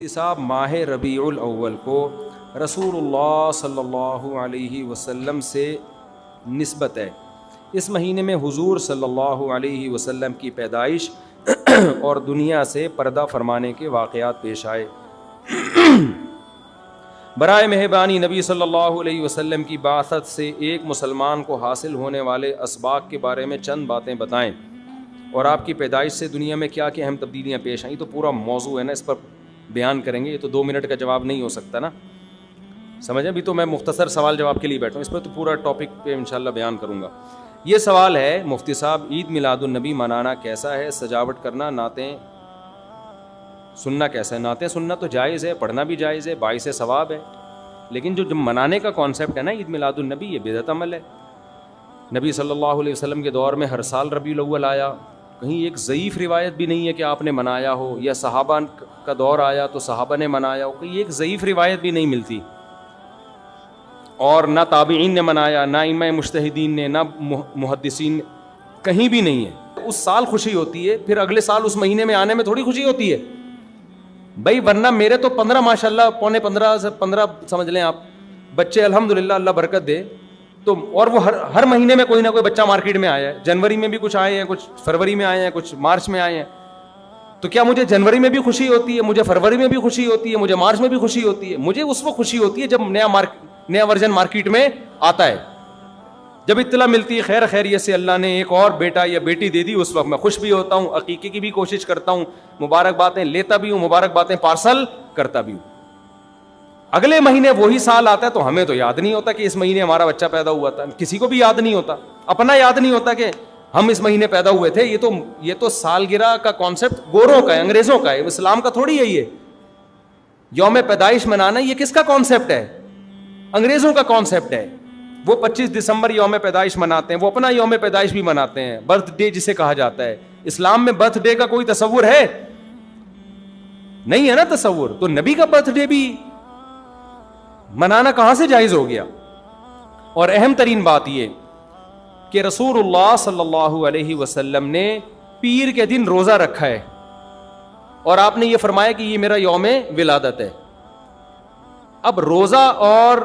صاحب ماہ ربیع الاول کو رسول اللہ صلی اللہ علیہ وسلم سے نسبت ہے۔ اس مہینے میں حضور صلی اللہ علیہ وسلم کی پیدائش اور دنیا سے پردہ فرمانے کے واقعات پیش آئے۔ برائے مہربانی نبی صلی اللہ علیہ وسلم کی بعثت سے ایک مسلمان کو حاصل ہونے والے اسباق کے بارے میں چند باتیں بتائیں، اور آپ کی پیدائش سے دنیا میں کیا کیا اہم تبدیلیاں پیش آئیں۔ تو پورا موضوع ہے نا، اس پر بیان کریں گے، یہ تو 2 منٹ کا جواب نہیں ہو سکتا نا، سمجھیں۔ ابھی تو میں مختصر سوال جواب کے لیے بیٹھا ہوں، اس پر تو پورا ٹاپک پہ انشاءاللہ بیان کروں گا۔ یہ سوال ہے مفتی صاحب، عید میلاد النبی منانا کیسا ہے؟ سجاوٹ کرنا، نعتیں سننا کیسا ہے؟ نعتیں سننا تو جائز ہے، پڑھنا بھی جائز ہے، باعث ثواب ہے، لیکن جو منانے کا کانسیپٹ ہے نا عید میلاد النبی، یہ بدعت عمل ہے۔ نبی صلی اللہ علیہ وسلم کے دور میں ہر سال ربیع الاول آیا، کہیں ایک ضعیف روایت بھی نہیں ہے کہ آپ نے منایا ہو، یا صحابہ کا دور آیا تو صحابہ نے منایا ہو، کہیں ایک ضعیف روایت بھی نہیں ملتی، اور نہ تابعین نے منایا، نہ ائمہ مجتہدین نے، نہ محدثین نے، کہیں بھی نہیں ہے۔ اس سال خوشی ہوتی ہے، پھر اگلے سال اس مہینے میں آنے میں تھوڑی خوشی ہوتی ہے بھائی، ورنہ میرے تو 15 ماشاءاللہ، پونے 15 سے 15 سمجھ لیں آپ بچے، الحمدللہ اللہ برکت دے، تو اور وہ ہر مہینے میں کوئی نہ کوئی بچہ مارکیٹ میں آیا ہے۔ جنوری میں بھی کچھ آئے ہیں، کچھ فروری میں آئے ہیں، کچھ مارچ میں آئے ہیں۔ تو کیا مجھے جنوری میں بھی خوشی ہوتی ہے، مجھے فروری میں بھی خوشی ہوتی ہے، مجھے مارچ میں بھی خوشی ہوتی ہے؟ مجھے اس وقت خوشی ہوتی ہے جب نیا ورژن مارکیٹ میں آتا ہے، جب اطلاع ملتی ہے خیر خیریت سے اللہ نے ایک اور بیٹا یا بیٹی دے دی، اس وقت میں خوش بھی ہوتا ہوں، عقیقے کی بھی کوشش کرتا ہوں، مبارک باتیں لیتا بھی ہوں، مبارک باتیں پارسل کرتا بھی ہوں۔ اگلے مہینے وہی سال آتا ہے تو ہمیں تو یاد نہیں ہوتا کہ اس مہینے ہمارا بچہ پیدا ہوا تھا، کسی کو بھی یاد نہیں ہوتا، اپنا یاد نہیں ہوتا کہ ہم اس مہینے پیدا ہوئے تھے۔ یہ تو سالگرہ کا کانسیپٹ گوروں کا ہے، انگریزوں کا ہے، اسلام کا تھوڑی ہے۔ یہ یوم پیدائش منانا یہ کس کا کانسیپٹ ہے؟ انگریزوں کا کانسیپٹ ہے۔ وہ 25 دسمبر یوم پیدائش مناتے ہیں، وہ اپنا یوم پیدائش بھی مناتے ہیں، برتھ ڈے جسے کہا جاتا ہے۔ اسلام میں برتھ ڈے کا کوئی تصور ہے؟ نہیں ہے نا تصور، تو نبی کا برتھ ڈے بھی منانا کہاں سے جائز ہو گیا؟ اور اہم ترین بات یہ کہ رسول اللہ صلی اللہ علیہ وسلم نے پیر کے دن روزہ رکھا ہے، اور آپ نے یہ فرمایا کہ یہ میرا یوم ولادت ہے۔ اب روزہ اور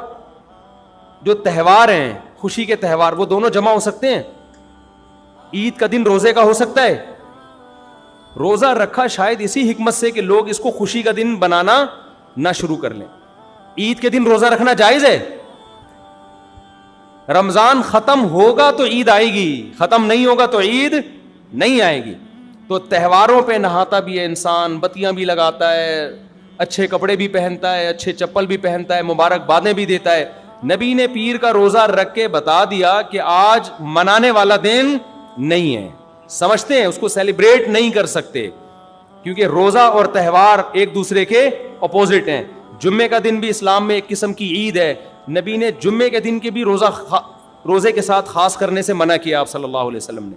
جو تہوار ہیں، خوشی کے تہوار، وہ دونوں جمع ہو سکتے ہیں؟ عید کا دن روزے کا ہو سکتا ہے؟ روزہ رکھا شاید اسی حکمت سے کہ لوگ اس کو خوشی کا دن بنانا نہ شروع کر لیں۔ عید کے دن روزہ رکھنا جائز ہے؟ رمضان ختم ہوگا تو عید آئے گی، ختم نہیں ہوگا تو عید نہیں آئے گی۔ تو تہواروں پہ نہاتا بھی ہے انسان، بتیاں بھی لگاتا ہے، اچھے کپڑے بھی پہنتا ہے، اچھے چپل بھی پہنتا ہے، مبارک بادیں بھی دیتا ہے۔ نبی نے پیر کا روزہ رکھ کے بتا دیا کہ آج منانے والا دن نہیں ہے، سمجھتے ہیں اس کو سیلیبریٹ نہیں کر سکتے، کیونکہ روزہ اور تہوار ایک دوسرے کے اپوزٹ ہیں۔ جمعے کا دن بھی اسلام میں ایک قسم کی عید ہے، نبی نے جمعے کے دن کے بھی روزے کے ساتھ خاص کرنے سے منع کیا آپ صلی اللہ علیہ وسلم نے،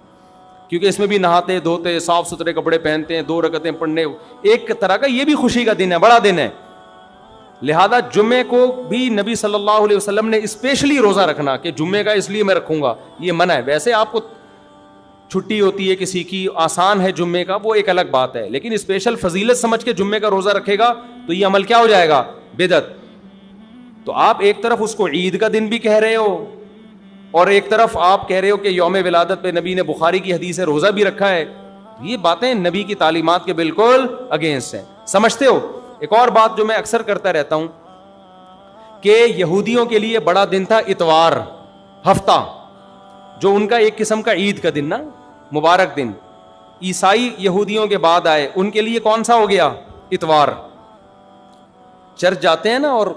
کیونکہ اس میں بھی نہاتے دھوتے، صاف ستھرے کپڑے پہنتے ہیں، 2 رکعتیں پڑھنے، ایک طرح کا یہ بھی خوشی کا دن ہے، بڑا دن ہے۔ لہذا جمعے کو بھی نبی صلی اللہ علیہ وسلم نے اسپیشلی روزہ رکھنا کہ جمعے کا اس لیے میں رکھوں گا، یہ منع ہے۔ ویسے آپ کو چھٹی ہوتی ہے کسی کی، آسان ہے جمعے کا، وہ ایک الگ بات ہے، لیکن اسپیشل فضیلت سمجھ کے جمعے کا روزہ رکھے گا تو یہ عمل کیا ہو جائے گا؟ بدعت۔ تو آپ ایک طرف اس کو عید کا دن بھی کہہ رہے ہو، اور ایک طرف آپ کہہ رہے ہو کہ یوم ولادت پہ نبی نے بخاری کی حدیث ہے روزہ بھی رکھا ہے۔ یہ باتیں نبی کی تعلیمات کے بالکل اگینسٹ ہیں، سمجھتے ہو؟ ایک اور بات جو میں اکثر کرتا رہتا ہوں کہ یہودیوں کے لیے بڑا دن تھا اتوار، ہفتہ، جو ان کا ایک قسم کا عید کا دن نا، مبارک دن۔ عیسائی یہودیوں کے بعد آئے، ان کے لیے کون سا ہو گیا؟ اتوار۔ چرچ جاتے ہیں نا، اور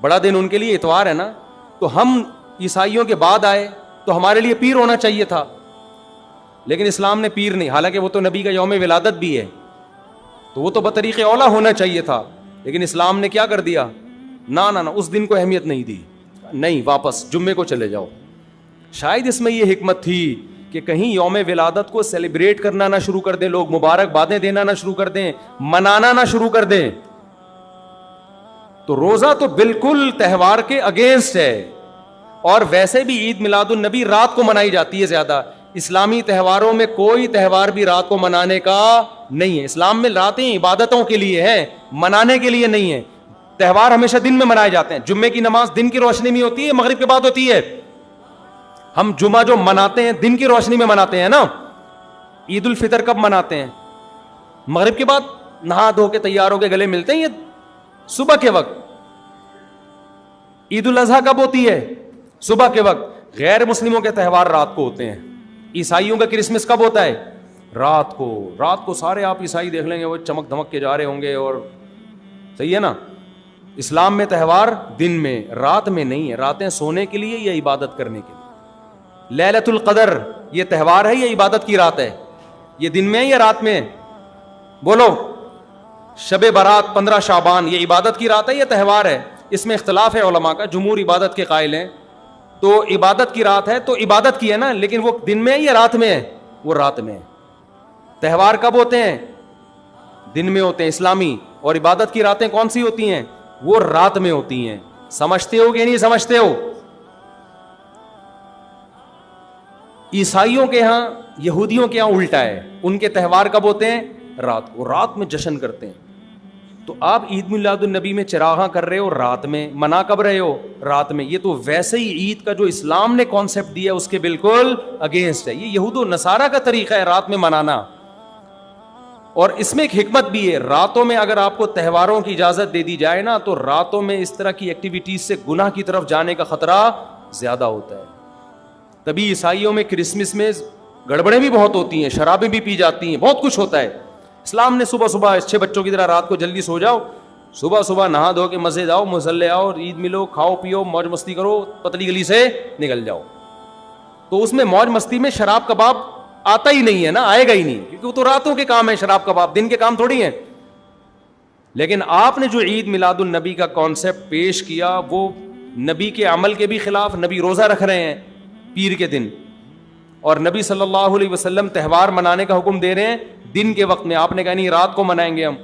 بڑا دن ان کے لیے اتوار ہے نا، تو ہم عیسائیوں کے بعد آئے تو ہمارے لیے پیر ہونا چاہیے تھا، لیکن اسلام نے پیر نہیں، حالانکہ وہ تو نبی کا یوم ولادت بھی ہے، تو وہ تو بطریق اولا ہونا چاہیے تھا، لیکن اسلام نے کیا کر دیا؟ نہ اس دن کو اہمیت نہیں دی، نہیں، واپس جمعے کو چلے جاؤ۔ شاید اس میں یہ حکمت تھی کہ کہیں یوم ولادت کو سیلیبریٹ کرنا نہ شروع کر دیں لوگ، مبارک بادیں دینا نہ شروع کر دیں، منانا نہ شروع کر دیں۔ تو روزہ تو بالکل تہوار کے اگینسٹ ہے، اور ویسے بھی عید میلاد النبی رات کو منائی جاتی ہے زیادہ، اسلامی تہواروں میں کوئی تہوار بھی رات کو منانے کا نہیں ہے. اسلام میں راتیں عبادتوں کے لیے ہیں, منانے کے لیے نہیں ہے. تہوار ہمیشہ دن میں منائے جاتے ہیں. جمعے کی نماز دن کی روشنی میں ہوتی ہے, مغرب کے بعد ہوتی ہے. ہم جمعہ جو مناتے ہیں دن کی روشنی میں مناتے ہیں نا. عید الفطر کب مناتے ہیں؟ مغرب کے بعد نہا دھو کے تیار ہو کے گلے ملتے ہیں, یہ صبح کے وقت. عید الاضحیٰ کب ہوتی ہے؟ صبح کے وقت. غیر مسلموں کے تہوار رات کو ہوتے ہیں. عیسائیوں کا کرسمس کب ہوتا ہے؟ رات کو. رات کو سارے آپ عیسائی دیکھ لیں گے وہ چمک دھمک کے جا رہے ہوں گے, اور صحیح ہے نا. اسلام میں تہوار دن میں, رات میں نہیں ہے. راتیں سونے کے لیے یا عبادت کرنے کے لیے. لیلۃ القدر یہ تہوار ہے یا عبادت کی رات ہے؟ یہ دن میں ہے یا رات میں؟ بولو. شب برات 15 شعبان یہ عبادت کی رات ہے یا تہوار ہے؟ اس میں اختلاف ہے علماء کا. جمہور عبادت کے قائل ہیں, تو عبادت کی رات ہے تو عبادت کی ہے نا, لیکن وہ دن میں ہے یا رات میں ہے؟ وہ رات میں ہے. تہوار کب ہوتے ہیں؟ دن میں ہوتے ہیں اسلامی. اور عبادت کی راتیں کون سی ہوتی ہیں؟ وہ رات میں ہوتی ہیں. سمجھتے ہو کہ نہیں سمجھتے ہو؟ عیسائیوں کے ہاں, یہودیوں کے ہاں الٹا ہے. ان کے تہوار کب ہوتے ہیں؟ رات کو. رات میں جشن کرتے ہیں. تو آپ عید میلاد النبی میں چراغاں کر رہے ہو رات میں, منا کب رہے ہو؟ رات میں. یہ تو ویسے ہی عید کا جو اسلام نے کانسیپٹ دیا اس کے بالکل اگینسٹ ہے. یہ یہود و نصارہ کا طریقہ ہے رات میں منانا. اور اس میں ایک حکمت بھی ہے. راتوں میں اگر آپ کو تہواروں کی اجازت دے دی جائے نا, تو راتوں میں اس طرح کی ایکٹیویٹیز سے گناہ کی طرف جانے کا خطرہ زیادہ ہوتا ہے. تبھی عیسائیوں میں کرسمس میں گڑبڑیں بھی بہت ہوتی ہیں, شرابیں بھی پی جاتی ہیں, بہت کچھ ہوتا ہے. اسلام نے صبح صبح اچھے بچوں کی طرح رات کو جلدی سو جاؤ, صبح صبح نہا دھو کے مسجد آؤ, مصلی آؤ, عید ملو, کھاؤ پیو, موج مستی کرو, پتلی گلی سے نکل جاؤ. تو اس میں موج مستی میں شراب کباب آتا ہی نہیں ہے نا, آئے گا ہی نہیں, کیونکہ وہ تو راتوں کے کام ہے شراب کباب, دن کے کام تھوڑی ہیں. لیکن آپ نے جو عید میلاد النبی کا کانسیپٹ پیش کیا وہ نبی کے عمل کے بھی خلاف. نبی روزہ رکھ رہے ہیں پیر کے دن, اور نبی صلی اللہ علیہ وسلم تہوار منانے کا حکم دے رہے ہیں دن کے وقت میں. آپ نے کہا نہیں رات کو منائیں گے ہم.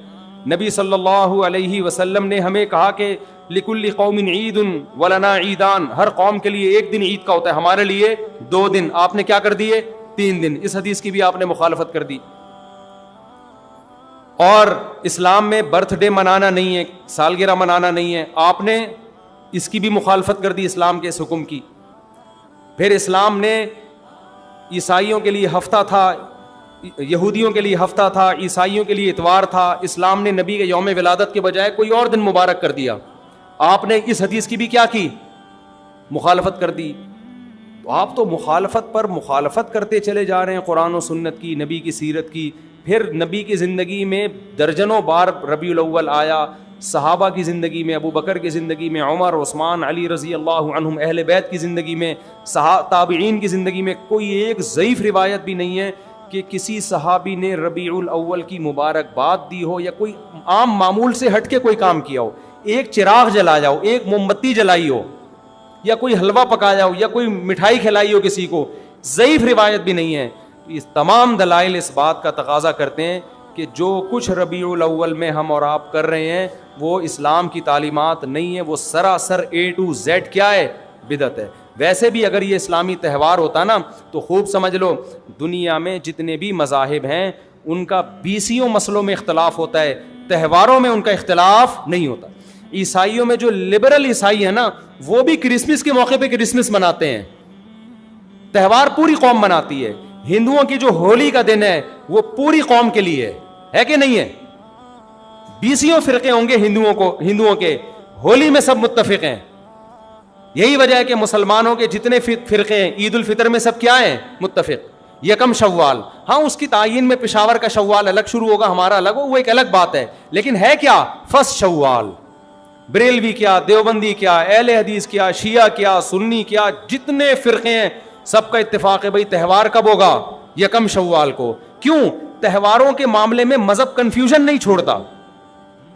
نبی صلی اللہ علیہ وسلم نے ہمیں کہا کہ لکل قوم عید ولنا عیدان, ہر قوم کے لیے ایک دن عید کا ہوتا ہے, ہمارے لیے 2 دن. آپ نے کیا کر دیے؟ 3 دن. اس حدیث کی بھی آپ نے مخالفت کر دی. اور اسلام میں برتھ ڈے منانا نہیں ہے, سالگرہ منانا نہیں ہے, آپ نے اس کی بھی مخالفت کر دی اسلام کے اس حکم کی. پھر اسلام نے عیسائیوں کے لیے ہفتہ تھا, یہودیوں کے لیے ہفتہ تھا, عیسائیوں کے لیے اتوار تھا. اسلام نے نبی کے یوم ولادت کے بجائے کوئی اور دن مبارک کر دیا. آپ نے اس حدیث کی بھی کیا کی؟ مخالفت کر دی. تو آپ تو مخالفت پر مخالفت کرتے چلے جا رہے ہیں قرآن و سنت کی, نبی کی سیرت کی. پھر نبی کی زندگی میں درجنوں بار ربیع الاول آیا, صحابہ کی زندگی میں, ابو بکر کی زندگی میں, عمر, عثمان, علی رضی اللہ عنہم, اہل بیت کی زندگی میں, تابعین کی زندگی میں کوئی ایک ضعیف روایت بھی نہیں ہے کہ کسی صحابی نے ربیع الاول کی مبارکباد دی ہو یا کوئی عام معمول سے ہٹ کے کوئی کام کیا ہو. ایک چراغ جلایا ہو, ایک موم بتی جلائی ہو, یا کوئی حلوہ پکایا ہو, یا کوئی مٹھائی کھلائی ہو کسی کو, ضعیف روایت بھی نہیں ہے. اس تمام دلائل اس بات کا تقاضا کرتے ہیں کہ جو کچھ ربیع الاول میں ہم اور آپ کر رہے ہیں وہ اسلام کی تعلیمات نہیں ہے, وہ سراسر A to Z کیا ہے؟ بدعت ہے. ویسے بھی اگر یہ اسلامی تہوار ہوتا نا تو خوب سمجھ لو دنیا میں جتنے بھی مذاہب ہیں ان کا 20 مسئلوں میں اختلاف ہوتا ہے, تہواروں میں ان کا اختلاف نہیں ہوتا. عیسائیوں میں جو لبرل عیسائی ہیں نا وہ بھی کرسمس کے موقع پہ کرسمس مناتے ہیں, تہوار پوری قوم مناتی ہے. ہندوؤں کی جو ہولی کا دن ہے وہ پوری قوم کے لیے ہے کہ نہیں ہے؟ 20 فرقے ہوں گے ہندوؤں کے, ہولی میں سب متفق ہیں. یہی وجہ ہے کہ مسلمانوں کے جتنے فرقے ہیں عید الفطر میں سب کیا ہیں؟ متفق. یکم شوال, ہاں اس کی تعین میں پشاور کا شوال الگ شروع ہوگا, ہمارا الگ ہو, وہ ایک الگ بات ہے, لیکن ہے کیا؟ فرسٹ شوال. بریلوی کیا, دیوبندی کیا, اہل حدیث کیا, شیعہ کیا, سنی کیا, جتنے فرقے ہیں سب کا اتفاق ہے بھائی تہوار کب ہوگا؟ یکم شوال کو. کیوں؟ تہواروں کے معاملے میں مذہب کنفیوژن نہیں چھوڑتا,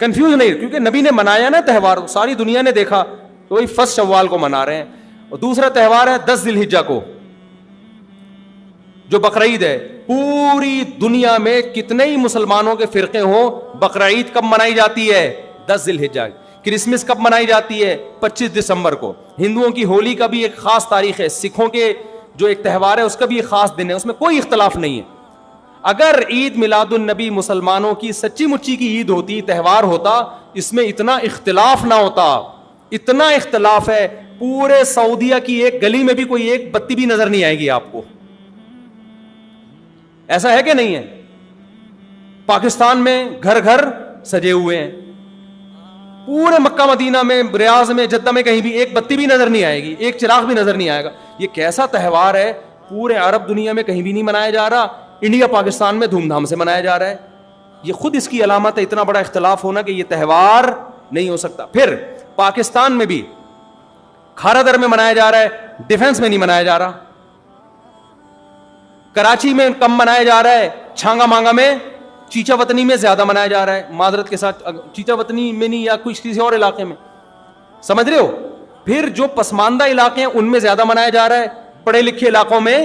کنفیوز نہیں, کیونکہ نبی نے منایا نا تہوار, ساری دنیا نے دیکھا, تو وہی فرسٹ شوال کو منا رہے ہیں. اور دوسرا تہوار ہے 10 ذی الحجہ کو جو بقرعید ہے. پوری دنیا میں کتنے ہی مسلمانوں کے فرقے ہوں, بقرعید کب منائی جاتی ہے؟ 10 ذی الحجہ. کرسمس کب منائی جاتی ہے؟ 25 دسمبر کو. ہندوؤں کی ہولی کا بھی ایک خاص تاریخ ہے. سکھوں کے جو ایک تہوار ہے اس کا بھی ایک خاص دن ہے, اس میں کوئی اختلاف نہیں ہے. اگر عید میلاد النبی مسلمانوں کی سچی مچی کی عید ہوتی, تہوار ہوتا, اس میں اتنا اختلاف نہ ہوتا. اتنا اختلاف ہے, پورے سعودیہ کی ایک گلی میں بھی کوئی ایک بتی بھی نظر نہیں آئے گی آپ کو. ایسا ہے کہ نہیں ہے؟ پاکستان میں گھر گھر سجے ہوئے ہیں, پورے مکہ مدینہ میں, ریاض میں, جدہ میں کہیں بھی ایک بتی بھی نظر نہیں آئے گی, ایک چراغ بھی نظر نہیں آئے گا. یہ کیسا تہوار ہے, پورے عرب دنیا میں کہیں بھی نہیں منایا جا رہا, انڈیا پاکستان میں دھوم دھام سے منایا جا رہا ہے. یہ خود اس کی علامت ہے, اتنا بڑا اختلاف ہونا کہ یہ تہوار نہیں ہو سکتا. پھر پاکستان میں بھی کھارا در میں منایا جا رہا ہے, ڈیفنس میں نہیں منایا جا رہا. کراچی میں کم منایا جا رہا ہے, چھانگا مانگا میں, چیچا وطنی میں زیادہ منایا جا رہا ہے. معذرت کے ساتھ, چیچا وطنی میں نہیں, یا کچھ کسی اور علاقے میں, سمجھ رہے ہو. پھر جو پسماندہ علاقے ہیں ان میں زیادہ منایا جا رہا ہے, پڑھے لکھے علاقوں میں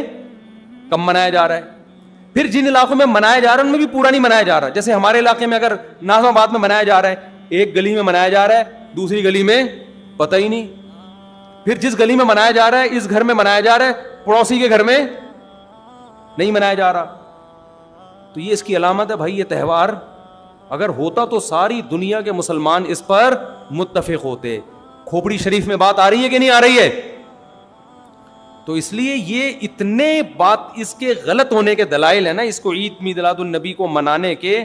کم منایا جا رہا ہے. پھر جن علاقوں میں منایا جا رہا ہے ان میں بھی پورا نہیں منایا جا رہا. جیسے ہمارے علاقے میں اگر ناظم آباد میں منایا جا رہا ہے, ایک گلی میں منایا جا رہا ہے, دوسری گلی میں پتہ ہی نہیں. پھر جس گلی میں منایا جا رہا ہے, اس گھر میں منایا جا رہا ہے, پڑوسی کے گھر میں نہیں منایا جا رہا. تو یہ اس کی علامت ہے بھائی, یہ تہوار اگر ہوتا تو ساری دنیا کے مسلمان اس پر متفق ہوتے. کھوپڑی شریف میں بات آ رہی ہے کہ نہیں آ رہی ہے؟ تو اس لیے یہ اتنے بات اس کے غلط ہونے کے دلائل ہیں نا, اس کو عید میلاد النبی کو منانے کے,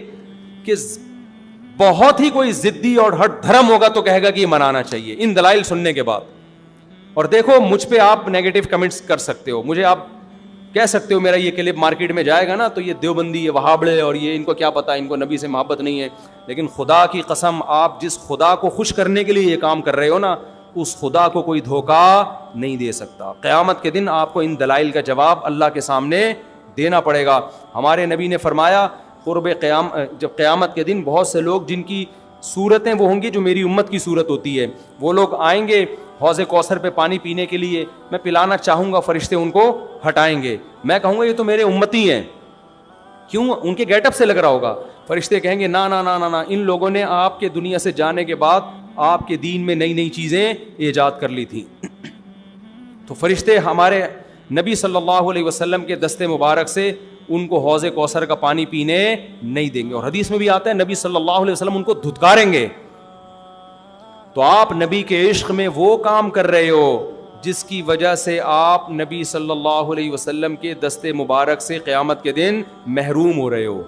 کہ بہت ہی کوئی ضدی اور ہٹ دھرم ہوگا تو کہے گا کہ یہ منانا چاہیے ان دلائل سننے کے بعد. اور دیکھو مجھ پہ آپ نیگیٹو کمنٹس کر سکتے ہو, مجھے آپ کہہ سکتے ہو میرا یہ کلپ مارکیٹ میں جائے گا نا تو یہ دیوبندی, یہ وہابڑے, اور یہ ان کو کیا پتا, ان کو نبی سے محبت نہیں ہے. لیکن خدا کی قسم, آپ جس خدا کو خوش کرنے کے لیے یہ کام کر رہے ہو نا, اس خدا کو کوئی دھوکہ نہیں دے سکتا. قیامت کے دن آپ کو ان دلائل کا جواب اللہ کے سامنے دینا پڑے گا. ہمارے نبی نے فرمایا قرب جب قیامت کے دن بہت سے لوگ جن کی صورتیں وہ ہوں گی جو میری امت کی صورت ہوتی ہے, وہ لوگ آئیں گے حوض کوثر پہ پانی پینے کے لیے, میں پلانا چاہوں گا, فرشتے ان کو ہٹائیں گے. میں کہوں گا یہ تو میرے امتی ہیں, کیوں؟ ان کے گیٹ اپ سے لگ رہا ہوگا. فرشتے کہیں گے نا نا نا نا نا, ان لوگوں نے آپ کے دنیا سے جانے کے بعد آپ کے دین میں نئی نئی چیزیں ایجاد کر لی تھیں. تو فرشتے ہمارے نبی صلی اللہ علیہ وسلم کے دستے مبارک سے ان کو حوض کوثر کا پانی پینے نہیں دیں گے. اور حدیث میں بھی آتا ہے نبی صلی اللہ علیہ وسلم ان کو دھتکاریں گے. تو آپ نبی کے عشق میں وہ کام کر رہے ہو جس کی وجہ سے آپ نبی صلی اللہ علیہ وسلم کے دستے مبارک سے قیامت کے دن محروم ہو رہے ہو.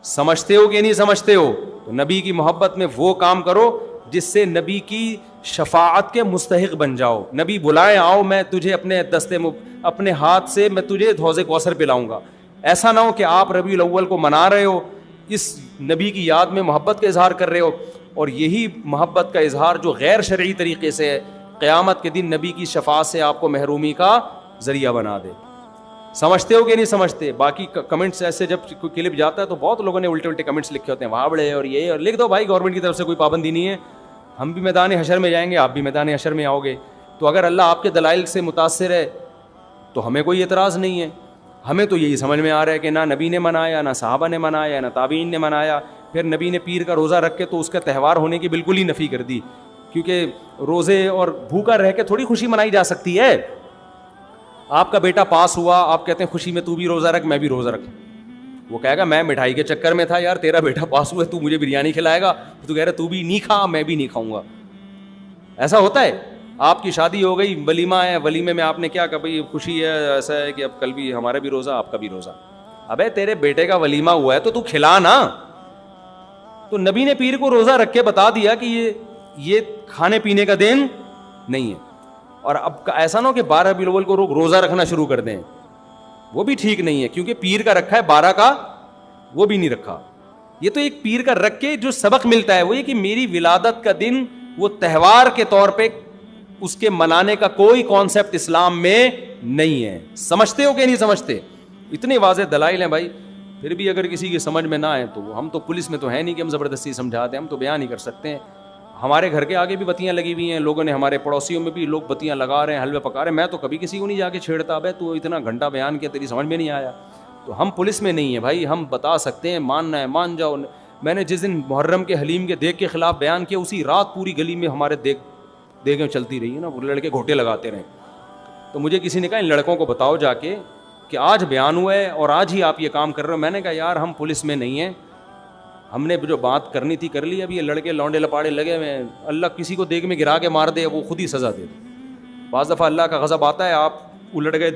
سمجھتے ہو کہ نہیں سمجھتے ہو؟ تو نبی کی محبت میں وہ کام کرو جس سے نبی کی شفاعت کے مستحق بن جاؤ. نبی بلائیں, آؤ میں تجھے اپنے ہاتھ سے میں تجھے حوض کوثر پلاؤں گا. ایسا نہ ہو کہ آپ ربیع الاول کو منا رہے ہو, اس نبی کی یاد میں محبت کا اظہار کر رہے ہو, اور یہی محبت کا اظہار جو غیر شرعی طریقے سے ہے, قیامت کے دن نبی کی شفاعت سے آپ کو محرومی کا ذریعہ بنا دے. سمجھتے ہو کہ نہیں سمجھتے؟ باقی کمنٹس ایسے جب کوئی کلپ جاتا ہے تو بہت لوگوں نے الٹے الٹے کمنٹس لکھے ہوتے ہیں, وہاں بڑے اور یہ, اور لکھ دو بھائی گورنمنٹ کی طرف سے کوئی پابندی نہیں ہے, ہم بھی میدان حشر میں جائیں گے, آپ بھی میدان حشر میں آؤ گے. تو اگر اللہ آپ کے دلائل سے متاثر ہے تو ہمیں کوئی اعتراض نہیں ہے. ہمیں تو یہی سمجھ میں آ رہا ہے کہ نہ نبی نے منایا, نہ صحابہ نے منایا, نہ تابعین نے منایا. پھر نبی نے پیر کا روزہ رکھ کے تو اس کا تہوار ہونے کی بالکل ہی نفی کر دی, کیونکہ روزے اور بھوکا رہ کے تھوڑی خوشی منائی جا سکتی ہے. آپ کا بیٹا پاس ہوا, آپ کہتے ہیں خوشی میں تو بھی روزہ رکھ, میں بھی روزہ رکھ. وہ کہے گا میں مٹھائی کے چکر میں تھا یار, تیرا بیٹا پاس ہوا ہے, تو مجھے بریانی کھلائے گا, تو کہہ رہا تو بھی نہیں کھا, میں بھی نہیں کھاؤں گا. ایسا ہوتا ہے. آپ کی شادی ہو گئی, ولیمہ ہے, ولیمے میں آپ نے کیا کہا بھائی خوشی ہے, ایسا ہے کہ اب کل بھی ہمارا بھی روزہ, آپ کا بھی روزہ. ابے تیرے بیٹے کا ولیمہ ہوا ہے تو کھلا نا. تو نبی نے پیر کو روزہ رکھ کے بتا دیا کہ یہ کھانے پینے کا دن نہیں ہے. اور اب ایسا نہ ہو کہ 12 ربیع الاول کو روزہ رکھنا شروع کر دیں, وہ بھی ٹھیک نہیں ہے, کیونکہ پیر کا رکھا ہے, 12 کا وہ بھی نہیں رکھا. یہ تو ایک پیر کا رکھ کے جو سبق ملتا ہے وہ یہ کہ میری ولادت کا دن وہ تہوار کے طور پہ اس کے منانے کا کوئی کانسیپٹ اسلام میں نہیں ہے. سمجھتے ہو کہ نہیں سمجھتے؟ اتنے واضح دلائل ہیں بھائی. پھر بھی اگر کسی کی سمجھ میں نہ آئے تو ہم تو پولیس میں تو ہے نہیں کہ ہم زبردستی سمجھاتے ہیں, ہم تو بیان نہیں کر سکتے ہیں. ہمارے گھر کے آگے بھی بتیاں لگی ہوئی ہیں, لوگوں نے, ہمارے پڑوسیوں میں بھی لوگ بتیاں لگا رہے ہیں, حلوے پکا رہے ہیں. میں تو کبھی کسی کو نہیں جا کے چھیڑتا, بھائی تو اتنا گھنٹہ بیان کیا, تیری سمجھ میں نہیں آیا. تو ہم پولیس میں نہیں ہیں بھائی, ہم بتا سکتے ہیں, ماننا ہے مان جاؤ. میں نے جس دن محرم کے حلیم کے دیگ کے خلاف بیان کیا, اسی رات پوری گلی میں ہمارے دیگیں چلتی رہی ہیں نا, وہ لڑکے گھوٹے لگاتے رہے. تو مجھے کسی نے کہا ان لڑکوں کو بتاؤ جا کے کہ آج بیان ہوا ہے اور آج ہی آپ یہ کام کر رہے ہو. میں نے کہا یار ہم پولیس میں نہیں ہیں, ہم نے جو بات کرنی تھی کر لی, اب یہ لڑکے لونڈے لپاڑے لگے ہوئے, اللہ کسی کو دیگ میں گرا کے مار دے وہ خود ہی سزا دے. بعض دفعہ اللہ کا غضب آتا ہے, آپ الٹ گئے